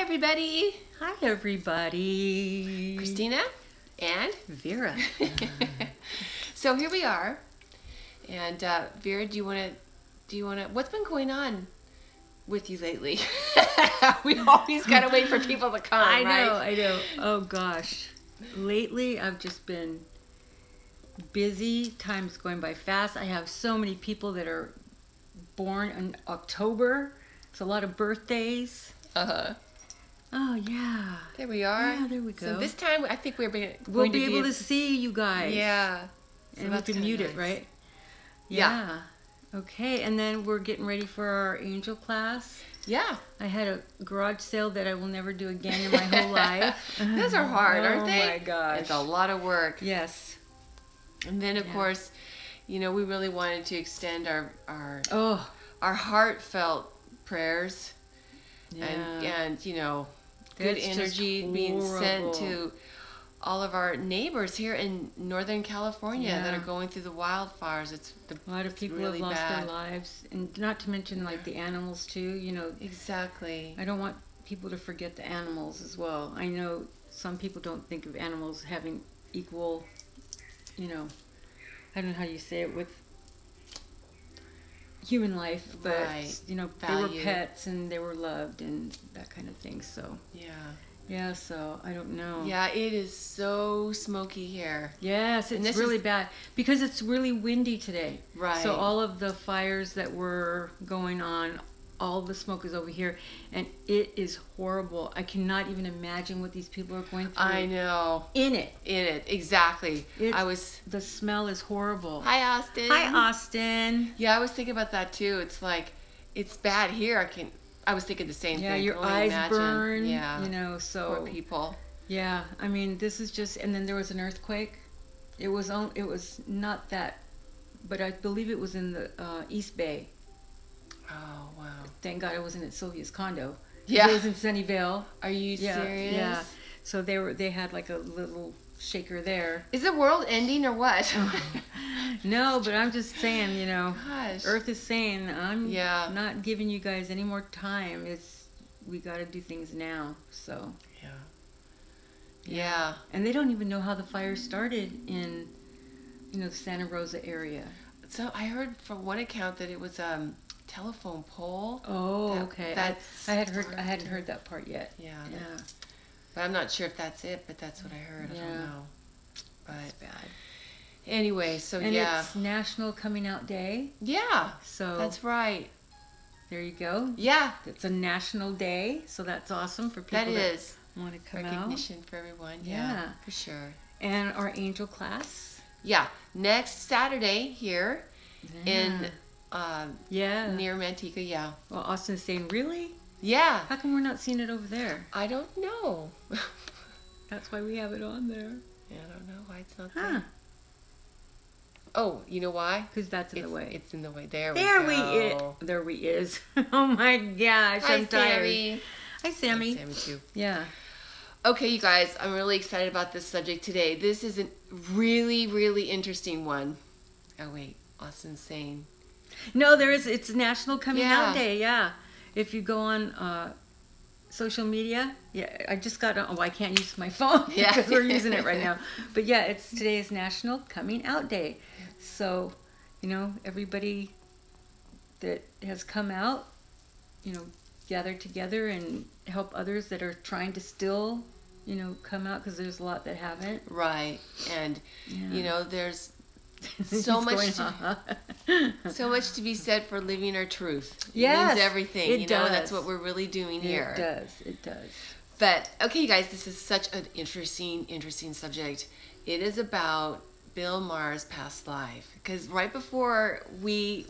everybody. Hi, everybody. Christina and Vera. So here we are. And Vera, do you want to? What's been going on with you lately? We always gotta wait for people to come. I right? know. Oh gosh, lately I've just been busy. Time's going by fast. I have so many people that are born in October. It's a lot of birthdays. Oh yeah. There we are. Yeah, there we go. So this time I think we'll be able to see you guys. Yeah. And we can mute it, right? Yeah. Okay, and then we're getting ready for our angel class. Yeah. I had a garage sale that I will never do again in my whole life. Those are hard, aren't they? Oh my gosh. It's a lot of work. Yes. And then of course, we really wanted to extend our heartfelt prayers and good energy being sent to all of our neighbors here in Northern California that are going through the wildfires. A lot of people really have lost bad. their lives, and not to mention like the animals too. Exactly. I don't want people to forget the animals as well. I know some people don't think of animals having equal, I don't know how you say it, with human life, but they were pets and they were loved and that kind of thing. So so I don't know. Yeah, it is so smoky here. Yes, it's really bad because it's really windy today. Right. So all of the fires that were going on, all the smoke is over here, and it is horrible. I cannot even imagine what these people are going through. I know. In it, exactly. The smell is horrible. Hi, Austin. Hi, Austin. Yeah, I was thinking about that too. It's like, it's bad here. I was thinking the same thing. Yeah, your eyes burn. Yeah. So poor people. Yeah, I mean, this is just, and then there was an earthquake. It was not that, but I believe it was in the East Bay. Oh, wow. Thank God it wasn't at Sylvia's condo. Yeah. It was in Sunnyvale. Are you serious? Yeah. So they had like a little shaker there. Is the world ending or what? No, but I'm just saying, Gosh. Earth is saying, I'm not giving you guys any more time. We got to do things now. So. Yeah. And they don't even know how the fire started in, the Santa Rosa area. So I heard from one account that it was telephone pole. Oh, okay. I hadn't heard that part yet. Yeah. But I'm not sure if that's it, but that's what I heard. I don't know. But it's bad. Anyway, so and it's National Coming Out Day. Yeah. So that's right. There you go. Yeah. It's a national day, so that's awesome for people that want to come out. Recognition for everyone. Yeah, for sure. And our angel class. Yeah. Next Saturday here in near Manteca. Yeah. Well, Austin's saying, really? Yeah. How come we're not seeing it over there? I don't know. That's why we have it on there. Yeah, I don't know why it's not there. Oh, you know why? Because that's in the way. It's in the way. There we go. There we is. Oh my gosh, I'm tired. Sammy. Hi, Sammy. Hi, Sammy too. Yeah. Okay, you guys, I'm really excited about this subject today. This is a really, really interesting one. Oh wait, Austin's saying. No, there is. It's National Coming Out Day. Yeah. If you go on social media, I just got. Oh, I can't use my phone because we're using it right now. But today is National Coming Out Day. So, everybody that has come out, gather together and help others that are trying to still, come out, because there's a lot that haven't. Right. And, there's so much to be said for living our truth. It means everything. It does. That's what we're really doing here. It does. But, okay, you guys, this is such an interesting subject. It is about Bill Maher's past life, because right before we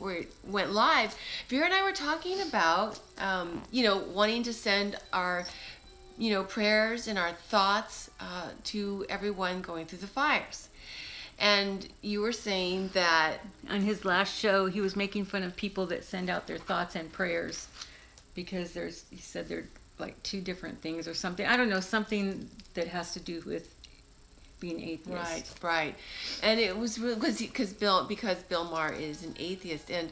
went live, Vera and I were talking about wanting to send our prayers and our thoughts to everyone going through the fires. And you were saying that on his last show he was making fun of people that send out their thoughts and prayers, because he said they're like two different things or something. I don't know, something that has to do with being atheist. Right. And it was really because Bill Maher is an atheist. And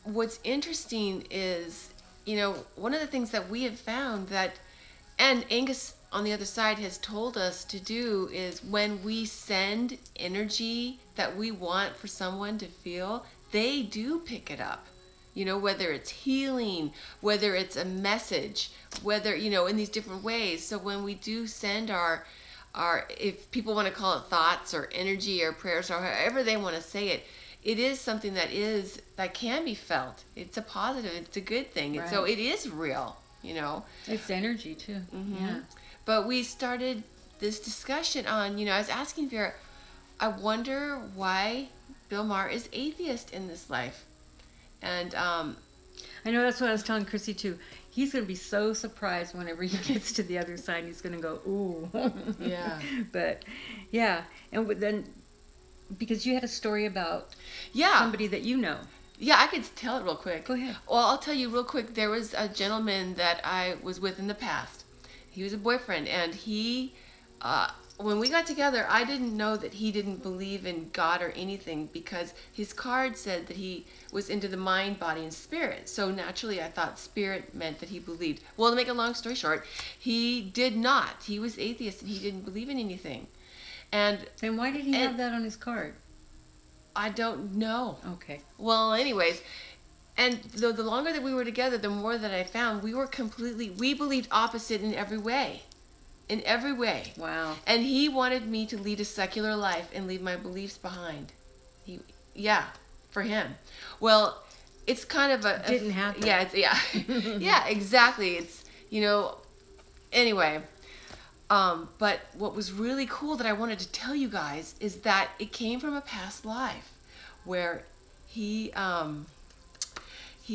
what's interesting is one of the things that we have found that, and Angus on the other side has told us to do, is when we send energy that we want for someone to feel, they do pick it up. Whether it's healing, whether it's a message, whether, in these different ways. So when we do send our, if people want to call it thoughts or energy or prayers or however they want to say it, it is something that can be felt. It's a positive, it's a good thing. Right. So it is real, It's energy too. Mm-hmm. Yeah. But we started this discussion on, I was asking Vera, I wonder why Bill Maher is atheist in this life. And I know that's what I was telling Chrissy too. He's going to be so surprised whenever he gets to the other side. He's going to go, ooh. Yeah. But, yeah. And then, because you had a story about somebody that you know. Yeah, I could tell it real quick. Go ahead. Well, I'll tell you real quick. There was a gentleman that I was with in the past. He was a boyfriend, and he, when we got together, I didn't know that he didn't believe in God or anything, because his card said that he was into the mind, body, and spirit. So naturally, I thought spirit meant that he believed. Well, to make a long story short, he did not. He was atheist, and he didn't believe in anything. And why did he have that on his card? I don't know. Okay. Well, anyways, and the longer that we were together, the more that I found we believed opposite in every way. In every way. Wow. And he wanted me to lead a secular life and leave my beliefs behind. For him. Well, it's kind of didn't happen. Yeah, yeah, exactly. It's, anyway. But what was really cool that I wanted to tell you guys is that it came from a past life where he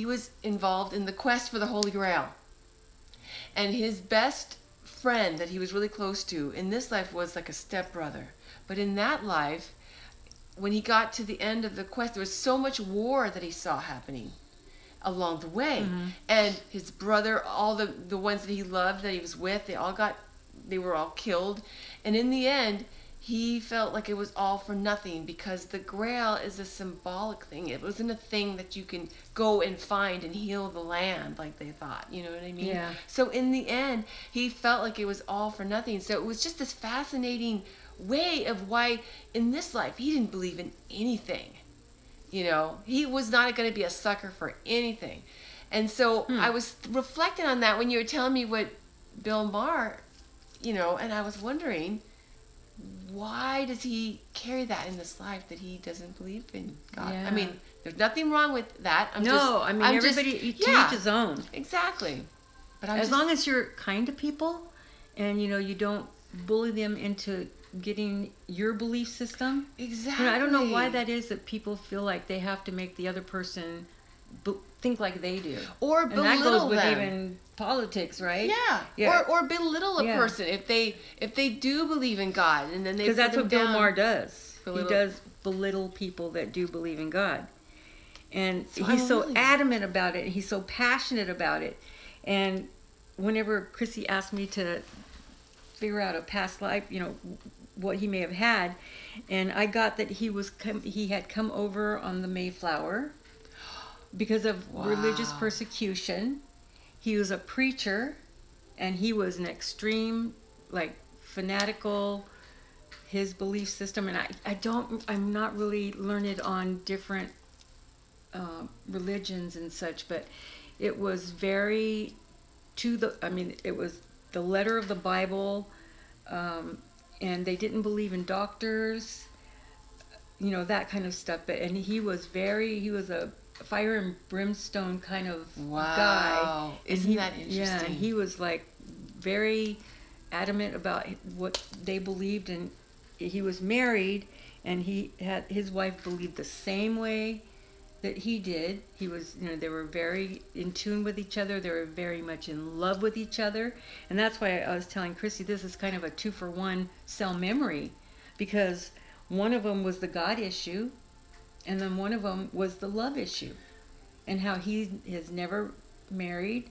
was involved in the quest for the Holy Grail. And his best friend that he was really close to in this life was like a stepbrother. But in that life, when he got to the end of the quest, there was so much war that he saw happening along the way. Mm-hmm. And his brother, all the ones that he loved, that he was with, they were all killed. And in the end, he felt like it was all for nothing, because the Grail is a symbolic thing. It wasn't a thing that you can go and find and heal the land like they thought. You know what I mean? Yeah. So in the end, he felt like it was all for nothing. So it was just this fascinating way of why in this life he didn't believe in anything. He was not going to be a sucker for anything. And so I was reflecting on that when you were telling me what Bill Maher, and I was wondering, why does he carry that in this life, that he doesn't believe in God? Yeah. I mean, there's nothing wrong with that. Everybody to each his own. Exactly. But as long as you're kind to people, and you don't bully them into getting your belief system. Exactly. I don't know why that is, that people feel like they have to make the other person think like they do, or and belittle that goes with them. Even politics, right? Yeah. Or belittle a person if they do believe in God, and then they, because that's what Bill Maher does. Belittle. He does belittle people that do believe in God, and he's so adamant about it. He's so passionate about it. And whenever Chrissy asked me to figure out a past life, what he may have had, and I got that he had come over on the Mayflower because of religious persecution. He was a preacher, and he was an extreme, fanatical, his belief system. And I'm not really learned on different religions and such, but it was very it was the letter of the Bible, and they didn't believe in doctors, that kind of stuff. And he was a fire and brimstone kind of guy. Isn't that interesting? Yeah, and he was very adamant about what they believed, and he was married, and his wife believed the same way that he did. He was, they were very in tune with each other. They were very much in love with each other. And that's why I was telling Chrissy, this is kind of a 2-for-1 cell memory, because one of them was the God issue, and then one of them was the love issue, and how he has never married,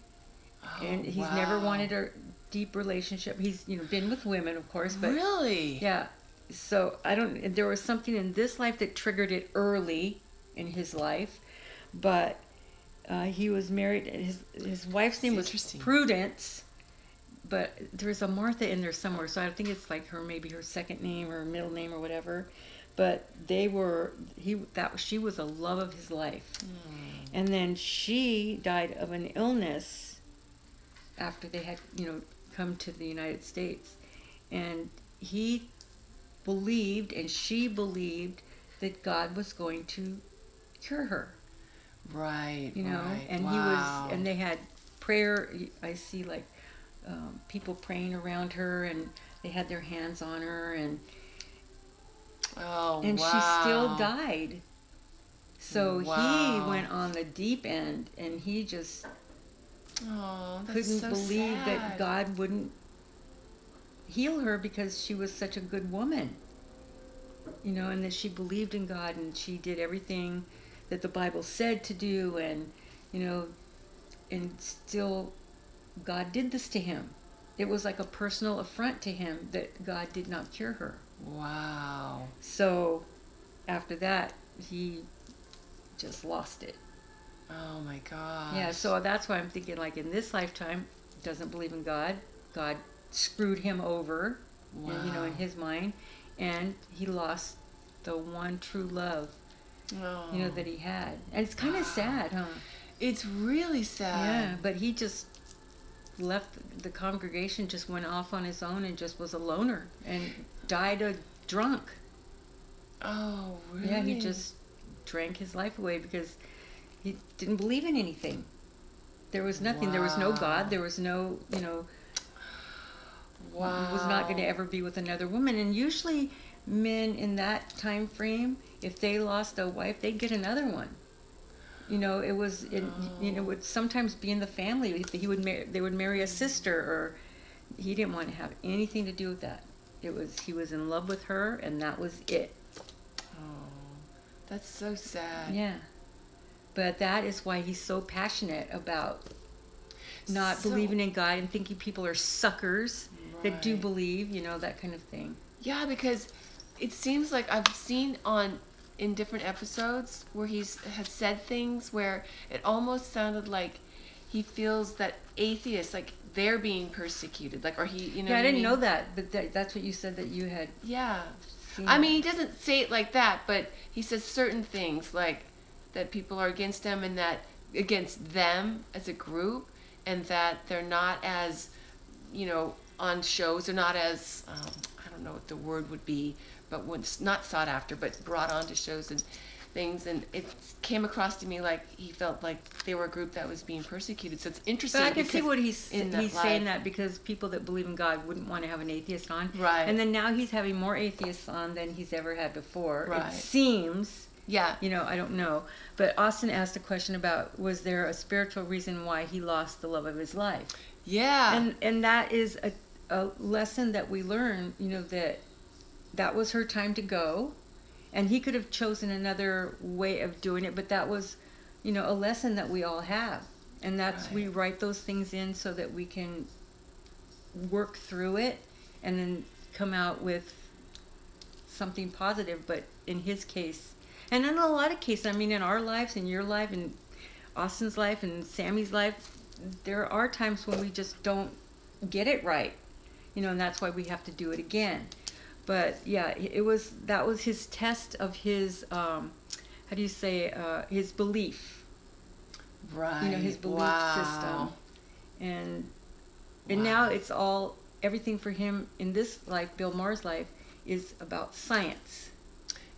and he's never wanted a deep relationship. He's, been with women, of course, but really, yeah. So there was something in this life that triggered it early in his life, but he was married. His wife's name was Prudence, but there's a Martha in there somewhere. So I think it's like maybe her second name or middle name or whatever. But she was the love of his life. And then she died of an illness after they had, come to the United States. And he believed and she believed that God was going to cure her. Right. Right. And wow. and they had prayer. I see people praying around her, and they had their hands on her, and wow. she still died. So he went on the deep end, and he just couldn't believe that God wouldn't heal her because she was such a good woman, and that she believed in God, and she did everything that the Bible said to do, and and still God did this to him. It was like a personal affront to him that God did not cure her. Wow. So after that, he just lost it. Oh my gosh. Yeah, so that's why I'm thinking, like, in this lifetime, doesn't believe in God. God screwed him over, in his mind, and he lost the one true love, that he had. And it's kind of sad, huh? It's really sad. Yeah, but he just left the congregation, just went off on his own and just was a loner and died a drunk. Oh, really? Yeah, he just drank his life away because he didn't believe in anything. There was nothing. Wow. There was no God. There was no, wow. was not going to ever be with another woman. And usually men in that time frame, if they lost a wife, they'd get another one. It would sometimes be in the family. They would marry a sister, or he didn't want to have anything to do with that. He was in love with her, and that was it. Oh, that's so sad. Yeah. But that is why he's so passionate about not believing in God and thinking people are suckers that do believe, that kind of thing. Yeah, because it seems like I've seen in different episodes where has said things where it almost sounded like he feels that atheists, like, they're being persecuted, like, or he, Yeah, I didn't know that, but that's what you said that you had. Yeah. Seen. I mean, he doesn't say it like that, but he says certain things, like that people are against them and that against them as a group, and that they're not as, on shows, they're not as, I don't know what the word would be, but once not sought after, but brought onto shows and things, and it came across to me like he felt like they were a group that was being persecuted. So it's interesting. But I can see what he's saying that because people that believe in God wouldn't want to have an atheist on, right? And then now he's having more atheists on than he's ever had before. Right. It seems. Yeah. I don't know. But Austin asked a question about, was there a spiritual reason why he lost the love of his life? Yeah. And that is a lesson that we learn, that was her time to go. And he could have chosen another way of doing it, but that was, a lesson that we all have. And that's, we write those things in so that we can work through it and then come out with something positive. But in his case, and in a lot of cases, I mean, in our lives, in your life, in Austin's life, and Sammy's life, there are times when we just don't get it right, and that's why we have to do it again. But yeah, that was his test of his, his belief. Right. His belief system. And now it's everything for him in this life, Bill Maher's life, is about science.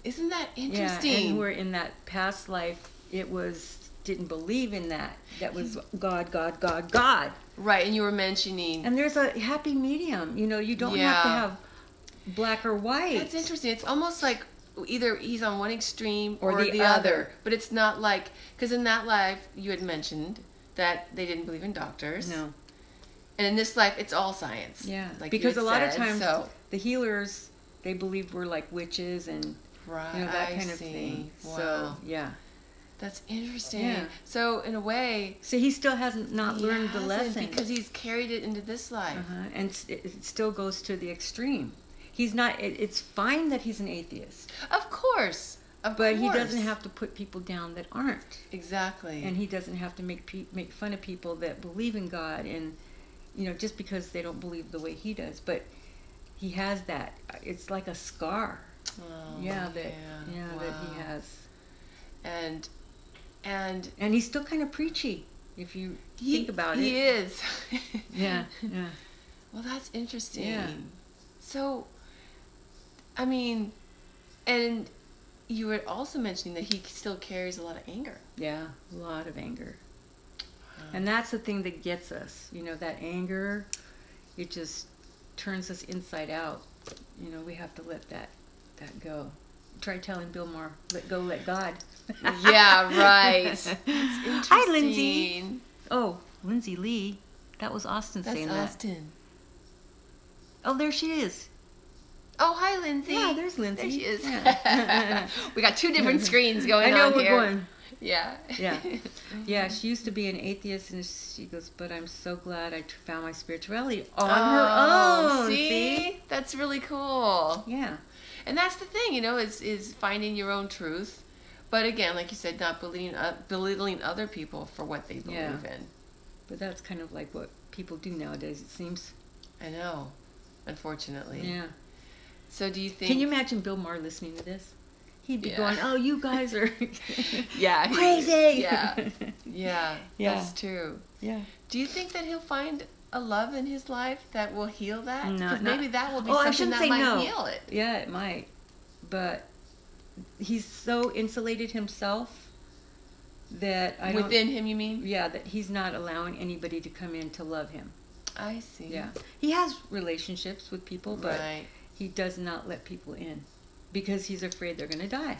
Isn't that interesting? Yeah, and where in that past life, didn't believe in that. That was God, God, God, God. Right, and you were mentioning. And there's a happy medium. You don't have to have black or white. That's interesting. It's almost like either he's on one extreme or the other. But it's not like, because in that life, you had mentioned that they didn't believe in doctors. No. And in this life, it's all science. Yeah, like because a lot of times the healers, they believed were like witches and that kind of thing. Wow. So, yeah. That's interesting. Yeah. So in a way, so he still hasn't learned the lesson because he's carried it into this life, and it still goes to the extreme. He's not. It's fine that he's an atheist. Of course, But he doesn't have to put people down that aren't. Exactly. And he doesn't have to make fun of people that believe in God, and just because they don't believe the way he does. But he has that. It's like a scar. Oh, that wow. that he has. And he's still kind of preachy if you think about it. He is. Yeah. Well, that's interesting. Yeah. So, I mean, and you were also mentioning that he still carries a lot of anger. Yeah, a lot of anger. And that's the thing that gets us. That anger, it just turns us inside out. We have to let that go. Try telling Bill Maher, let go, let God. Yeah, right. Hi, Lindsay. Oh, Lindsay Lee. That was Austin saying that. That's Austin. Oh, there she is. Oh, hi, Lindsay. Yeah, there's Lindsay. There she is. Yeah. We got 2 different screens going on here. I know we're going. Yeah. Yeah, she used to be an atheist, and she goes, but I'm so glad I found my spirituality on her own. See? That's really cool. Yeah. And that's the thing, is finding your own truth. But again, like you said, not belittling other people for what they believe in. But that's kind of like what people do nowadays, it seems. I know, unfortunately. Yeah. So do you think... Can you imagine Bill Maher listening to this? He'd be going, oh, you guys are crazy. Yeah, that's true. Yeah. Do you think that he'll find a love in his life that will heal that? No, because maybe that will be I something that might heal it. Yeah, it might. But he's so insulated himself that Within him, you mean? Yeah, that he's not allowing anybody to come in to love him. I see. Yeah. He has relationships with people, but right. He does not let people in because he's afraid they're going to die.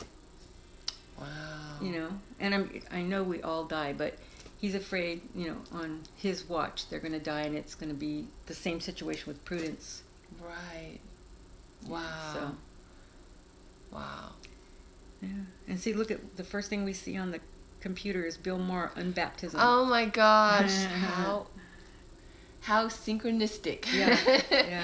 Wow. And I know we all die, but he's afraid, on his watch they're going to die, and it's going to be the same situation with Prudence. Right. Wow. So. Wow. Yeah. And see, look at the first thing we see on the computer is Bill Maher unbaptism. Oh my gosh. How synchronistic. Yeah.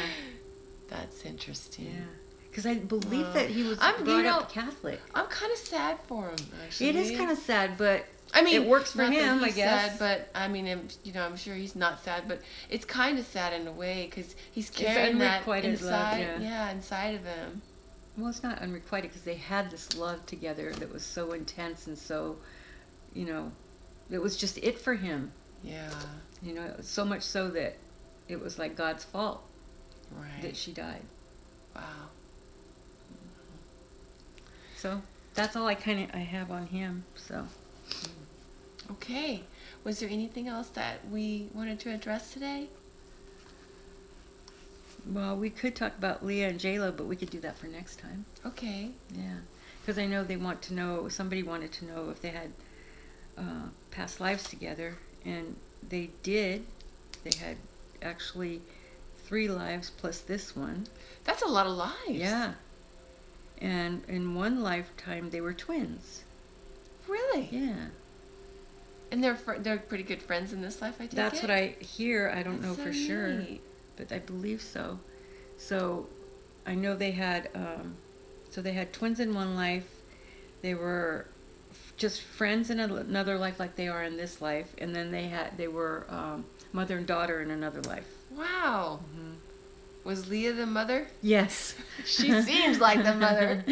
That's interesting. Yeah. Because I believe that he was brought up Catholic. I'm kind of sad for him, actually. It is kind of sad, but I mean, it works for him, I guess. Sad, but I mean, I'm sure he's not sad, but it's kind of sad in a way because he's carrying that inside. Love, inside of him. Well, it's not unrequited because they had this love together that was so intense and so, it was just it for him. Yeah. So much so that it was like God's fault. Right. That she died. Wow. So that's all I have on him. So. Okay. Was there anything else that we wanted to address today? Well, we could talk about Leah and J-Lo, but we could do that for next time. Okay. Yeah. Because I know they want to know, somebody wanted to know if they had past lives together, and they did. They had actually 3 lives plus this one. That's a lot of lives. Yeah. And in one lifetime, they were twins. Really? Yeah. And they're pretty good friends in this life, I take That's what I hear. I don't know so for sure. Neat. But I believe so. So I know they had twins in one life. They were just friends in another life like they are in this life. And then they were mother and daughter in another life. Wow. Mm-hmm. Was Leah the mother? Yes. She seems like the mother.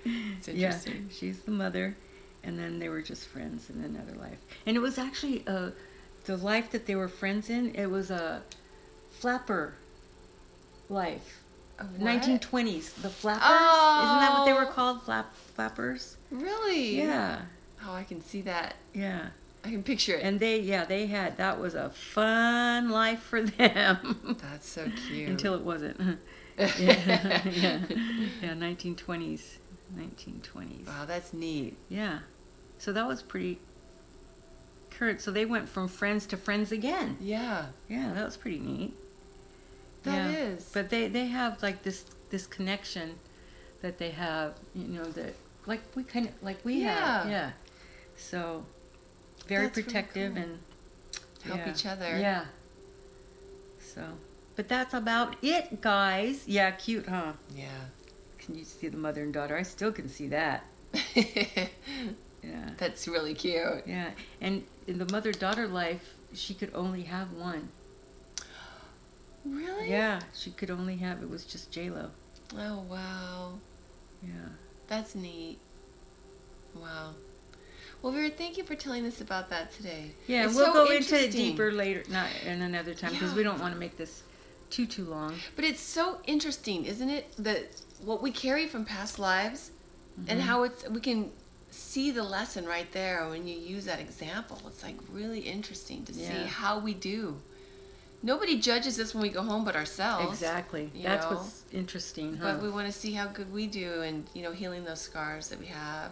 It's interesting. Yeah, she's the mother. And then they were just friends in another life. And it was actually the life that they were friends in, it was a flapper life. 1920s. The flappers. Oh. Isn't that what they were called? Flappers? Really? Yeah. Oh, I can see that. Yeah. I can picture it. And that was a fun life for them. That's so cute. Until it wasn't. Yeah. 1920s. Wow, that's neat. Yeah. So that was pretty current. So they went from friends to friends again. Yeah. Yeah, that was pretty neat. That is. But they have like this connection that they have, that like we have. Yeah. So very that's protective really cool. and help each other. Yeah. So, but that's about it, guys. Yeah, cute, huh? Yeah. can you see the mother and daughter? I still can see that. Yeah. That's really cute. Yeah. And in the mother-daughter life, she could only have one. Really? Yeah, she could only have, it was just J-Lo. Oh, wow. Yeah. That's neat. Wow. Well, Vera, thank you for telling us about that today. Yeah, it's we'll so go into it deeper later, not in another time, because we don't want to make this too long. But it's so interesting, isn't it? That what we carry from past lives, and how we can see the lesson right there when you use that example. It's like really interesting to see how we do. Nobody judges us when we go home but ourselves. Exactly. That's what's interesting, huh? But we want to see how good we do, and healing those scars that we have,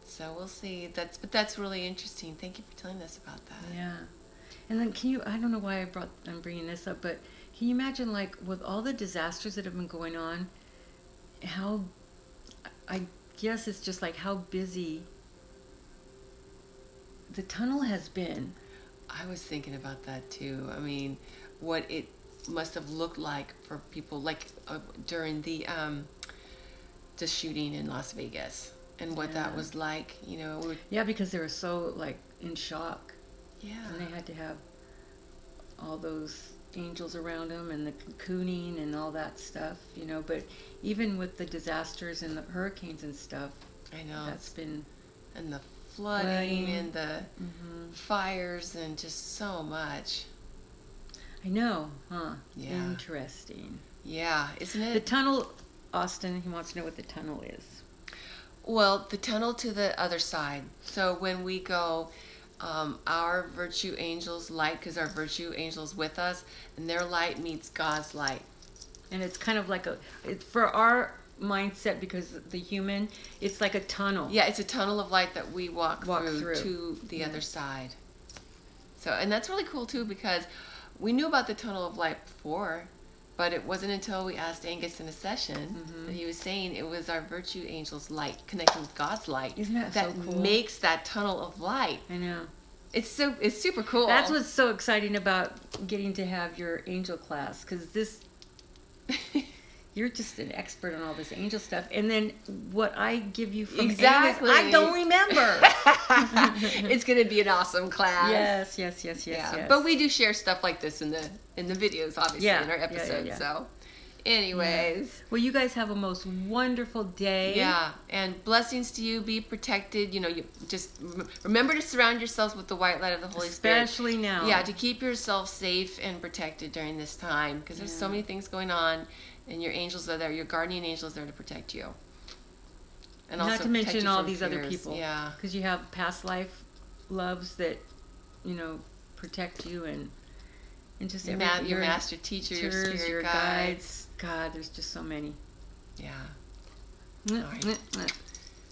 so we'll see. That's really interesting. Thank you for telling us about that. Yeah. And then I don't know why I'm bringing this up, but can you imagine, like, with all the disasters that have been going on, how, I guess it's just like how busy the tunnel has been. I was thinking about that too. I mean, what it must have looked like for people, like during the shooting in Las Vegas, and what that was like. Yeah, because they were so like in shock. Yeah. And they had to have all those angels around them and the cocooning and all that stuff. But even with the disasters and the hurricanes and stuff, I know that's been, and the flooding and the fires and just so much. I know, huh? Yeah. Interesting. Yeah, isn't it? The tunnel, Austin, he wants to know what the tunnel is. Well, the tunnel to the other side. So when we go, our virtue angels light, because our virtue angels with us, and their light meets God's light. And it's kind of like it's for our mindset, because the human, it's like a tunnel. Yeah, it's a tunnel of light that we walk through to the other side. So, and that's really cool too, because we knew about the tunnel of light before, but it wasn't until we asked Angus in a session that he was saying it was our virtue angels light connecting with God's light. Isn't that so cool? Makes that tunnel of light. I know. It's super cool. That's what's so exciting about getting to have your angel class, because you're just an expert on all this angel stuff, and then what I give you from Angus, I don't remember. It's going to be an awesome class. Yes. But we do share stuff like this in the videos, obviously, in our episodes. Yeah. So, anyways, well, you guys have a most wonderful day. Yeah, and blessings to you. Be protected. You just remember to surround yourselves with the white light of the Holy Spirit, especially now. Yeah, to keep yourself safe and protected during this time, because there's so many things going on. And your angels are there. Your guardian angel is there to protect you. And not also to mention all these fears. other people. Yeah. Because you have past life loves that, protect you, and just your master teacher, your guides. God, there's just so many. Yeah. All right.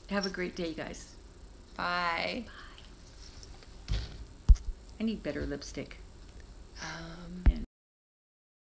Have a great day, you guys. Bye. I need better lipstick.